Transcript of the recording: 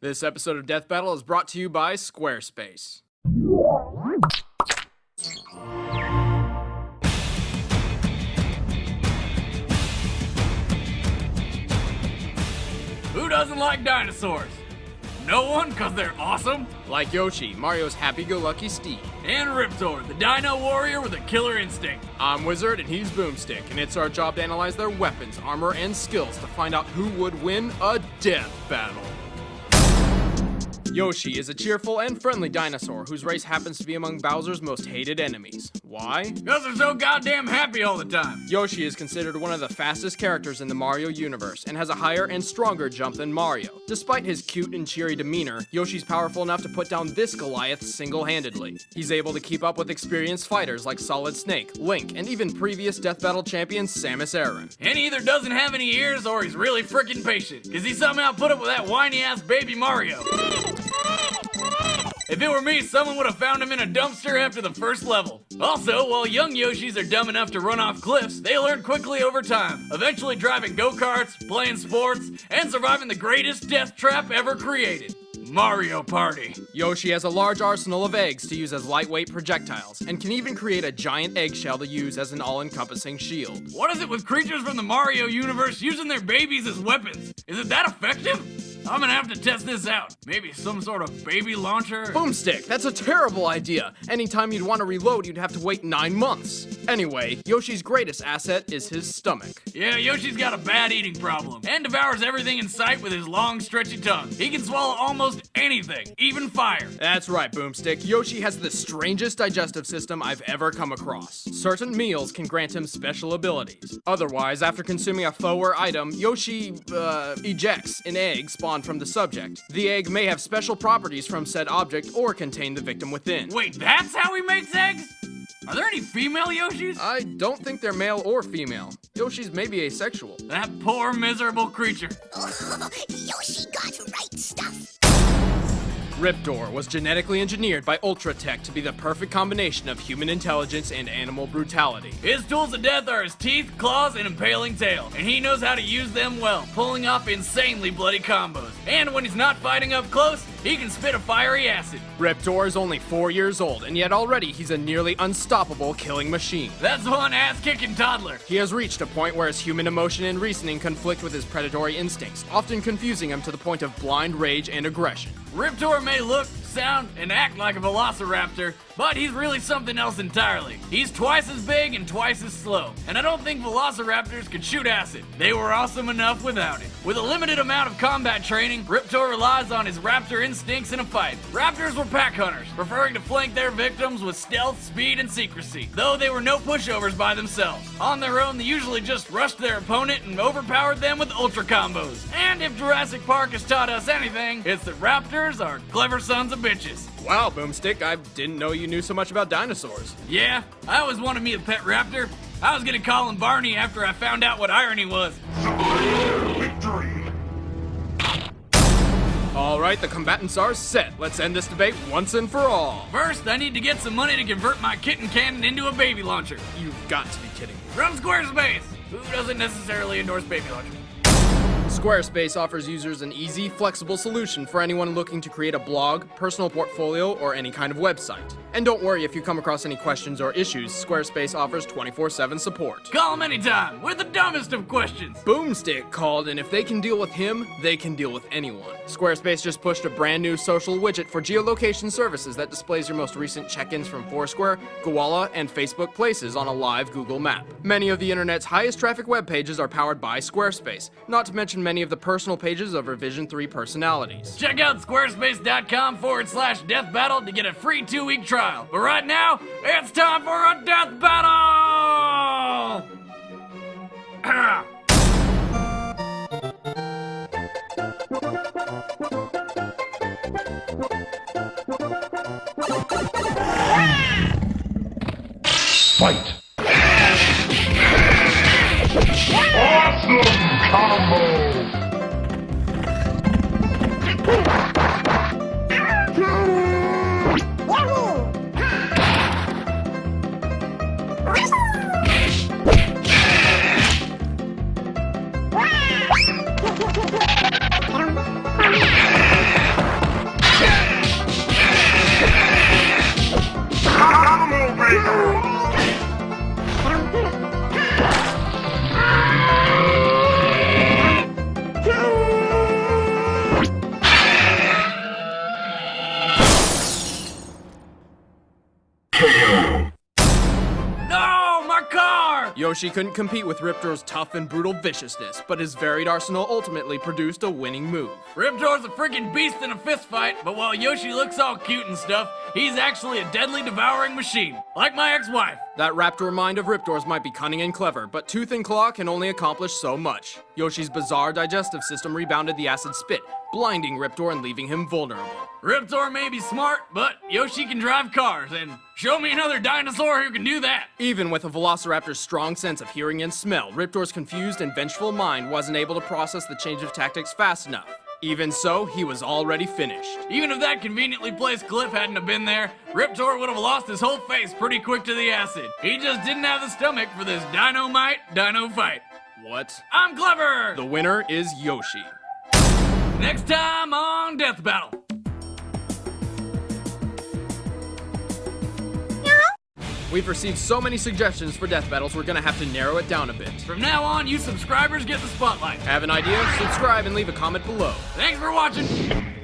This episode of Death Battle is brought to you by Squarespace. Who doesn't like dinosaurs? No one, because they're awesome. Like Yoshi, Mario's happy-go-lucky steed. And Raptor, the dino warrior with a killer instinct. I'm Wizard and he's Boomstick, and it's our job to analyze their weapons, armor, and skills to find out who would win a death battle. Yoshi is a cheerful and friendly dinosaur whose race happens to be among Bowser's most hated enemies. Why? Because they're so goddamn happy all the time. Yoshi is considered one of the fastest characters in the Mario universe and has a higher and stronger jump than Mario. Despite his cute and cheery demeanor, Yoshi's powerful enough to put down this Goliath single-handedly. He's able to keep up with experienced fighters like Solid Snake, Link, and even previous Death Battle champion Samus Aran. And he either doesn't have any ears or he's really freaking patient, because he somehow put up with that whiny-ass baby Mario. If it were me, someone would have found him in a dumpster after the first level. Also, while young Yoshis are dumb enough to run off cliffs, they learn quickly over time, eventually driving go-karts, playing sports, and surviving the greatest death trap ever created. Mario Party. Yoshi has a large arsenal of eggs to use as lightweight projectiles, and can even create a giant eggshell to use as an all-encompassing shield. What is it with creatures from the Mario universe using their babies as weapons? Is it that effective? I'm gonna have to test this out. Maybe some sort of baby launcher? Boomstick, that's a terrible idea. Anytime you'd want to reload, you'd have to wait 9 months. Anyway, Yoshi's greatest asset is his stomach. Yeah, Yoshi's got a bad eating problem, and devours everything in sight with his long, stretchy tongue. He can swallow almost anything, even fire. That's right, Boomstick. Yoshi has the strangest digestive system I've ever come across. Certain meals can grant him special abilities. Otherwise, after consuming a foe or item, Yoshi, ejects an egg spawned from the subject. The egg may have special properties from said object or contain the victim within. Wait, that's how he makes eggs? Are there any female Yoshis? I don't think they're male or female. Yoshi's maybe asexual. That poor, miserable creature. Oh, Yoshi got right stuff. Raptor was genetically engineered by Ultratech to be the perfect combination of human intelligence and animal brutality. His tools of death are his teeth, claws, and impaling tail, and he knows how to use them well, pulling off insanely bloody combos. And when he's not fighting up close, he can spit a fiery acid. Raptor is only 4 years old, and yet already he's a nearly unstoppable killing machine. That's one ass-kicking toddler. He has reached a point where his human emotion and reasoning conflict with his predatory instincts, often confusing him to the point of blind rage and aggression. Raptor may look, sound, and act like a velociraptor, but he's really something else entirely. He's twice as big and twice as slow, and I don't think velociraptors could shoot acid. They were awesome enough without it. With a limited amount of combat training, Raptor relies on his raptor instincts in a fight. Raptors were pack hunters, preferring to flank their victims with stealth, speed, and secrecy, though they were no pushovers by themselves. On their own, they usually just rushed their opponent and overpowered them with ultra combos. And if Jurassic Park has taught us anything, it's that raptors are clever sons of bitches. Wow, Boomstick, I didn't know you knew so much about dinosaurs. Yeah, I always wanted me a pet raptor. I was gonna call him Barney after I found out what irony was. Victory! Alright, the combatants are set. Let's end this debate once and for all. First, I need to get some money to convert my kitten cannon into a baby launcher. You've got to be kidding me. From Squarespace, who doesn't necessarily endorse baby launchers. Squarespace offers users an easy, flexible solution for anyone looking to create a blog, personal portfolio, or any kind of website. And don't worry if you come across any questions or issues, Squarespace offers 24/7 support. Call them anytime, with the dumbest of questions. Boomstick called, and if they can deal with him, they can deal with anyone. Squarespace just pushed a brand new social widget for geolocation services that displays your most recent check-ins from Foursquare, Gowalla, and Facebook Places on a live Google map. Many of the internet's highest traffic web pages are powered by Squarespace, not to mention many of the personal pages of Revision 3 personalities. Check out squarespace.com/death battle to get a free 2-week trial. But right now, it's time for a death battle! Fight! Awesome combo! Yoshi couldn't compete with Raptor's tough and brutal viciousness, but his varied arsenal ultimately produced a winning move. Raptor's a freaking beast in a fist fight, but while Yoshi looks all cute and stuff, he's actually a deadly devouring machine, like my ex-wife. That Raptor mind of Raptor's might be cunning and clever, but Tooth and Claw can only accomplish so much. Yoshi's bizarre digestive system rebounded the acid spit, blinding Raptor and leaving him vulnerable. Raptor may be smart, but Yoshi can drive cars, and show me another dinosaur who can do that. Even with a Velociraptor's strong sense of hearing and smell, Raptor's confused and vengeful mind wasn't able to process the change of tactics fast enough. Even so, he was already finished. Even if that conveniently placed cliff hadn't have been there, Raptor would have lost his whole face pretty quick to the acid. He just didn't have the stomach for this dino fight. What? I'm clever! The winner is Yoshi. Next time on Death Battle. We've received so many suggestions for death battles, we're gonna have to narrow it down a bit. From now on, you subscribers get the spotlight. Have an idea? Subscribe and leave a comment below. Thanks for watching.